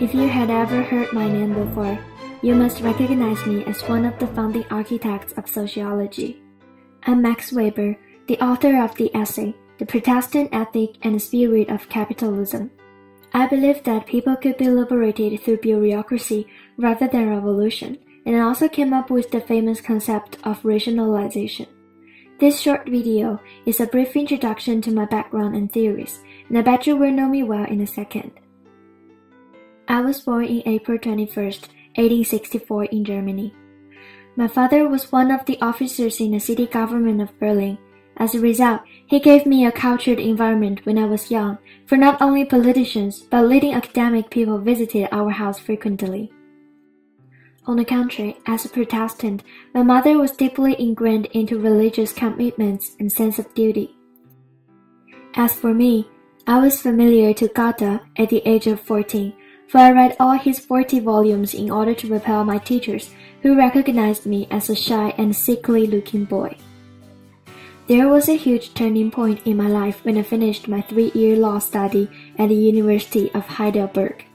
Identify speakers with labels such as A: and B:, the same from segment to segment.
A: If you had ever heard my name before, you must recognize me as one of the founding architects of sociology. I'm Max Weber, the author of the essay, The Protestant Ethic and the Spirit of Capitalism. I believe that people could be liberated through bureaucracy rather than revolution, and I also came up with the famous concept of rationalization. This short video is a brief introduction to my background and theories, and I bet you will know me well in a second. I was born in April 21st, 1864 in Germany. My father was one of the officers in the city government of Berlin. As a result, he gave me a cultured environment when I was young, for not only politicians, but leading academic people visited our house frequently. On the contrary, as a Protestant, my mother was deeply ingrained into religious commitments and sense of duty. As for me, I was familiar to Goethe at the age of 14, for I read all his 40 volumes in order to repel my teachers, who recognized me as a shy and sickly-looking boy. There was a huge turning point in my life when I finished my 3-year law study at the University of Heidelberg.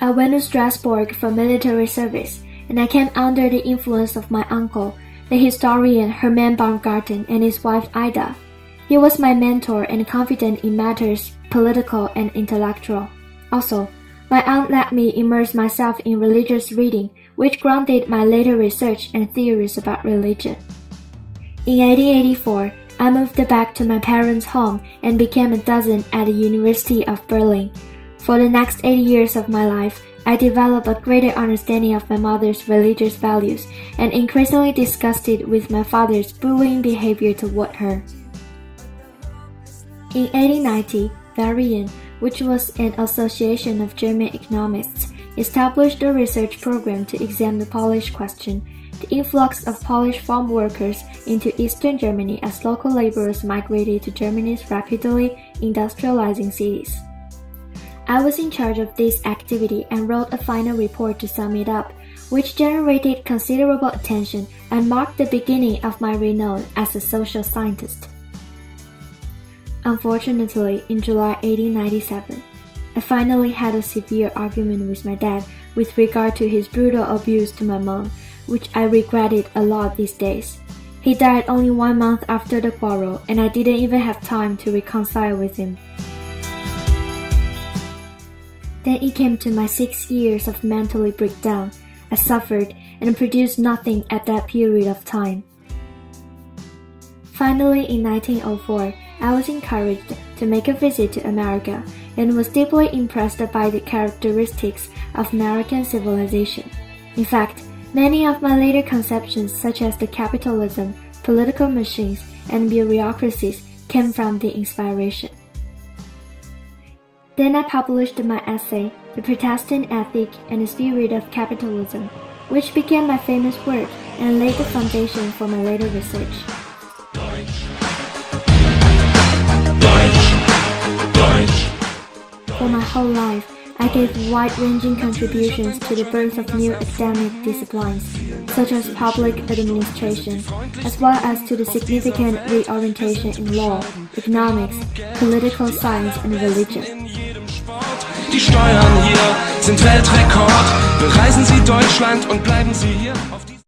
A: I went to Strasbourg for military service, and I came under the influence of my uncle, the historian Hermann Baumgarten, and his wife Ida. He was my mentor and confidant in matters political and intellectual. Also, my aunt let me immerse myself in religious reading, which grounded my later research and theories about religion. In 1884, I moved back to my parents' home and became a dozen at the University of Berlin. For the next 8 years of my life, I developed a greater understanding of my mother's religious values and increasingly disgusted with my father's bullying behavior toward her. In 1890, Varian, which was an association of German economists, established a research program to examine the Polish question, the influx of Polish farm workers into Eastern Germany as local laborers migrated to Germany's rapidly industrializing cities. I was in charge of this activity and wrote a final report to sum it up, which generated considerable attention and marked the beginning of my renown as a social scientist. Unfortunately, in July 1897, I finally had a severe argument with my dad with regard to his brutal abuse to my mom, which I regretted a lot these days. He died only 1 month after the quarrel, and I didn't even have time to reconcile with him. Then it came to my 6 years of mentally breakdown. I suffered and produced nothing at that period of time. Finally, in 1904, I was encouraged to make a visit to America and was deeply impressed by the characteristics of American civilization. In fact, many of my later conceptions, such as the capitalism, political machines, and bureaucracies, came from the inspiration. Then I published my essay, The Protestant Ethic and the Spirit of Capitalism, which became my famous work and laid the foundation for my later research. For my whole life, I gave wide-ranging contributions to the birth of new academic disciplines, such as public administration, as well as to the significant reorientation in law, economics, political science, and religion.
B: Die Steuern hier sind Weltrekord. Bereisen Sie Deutschland und bleiben Sie hier.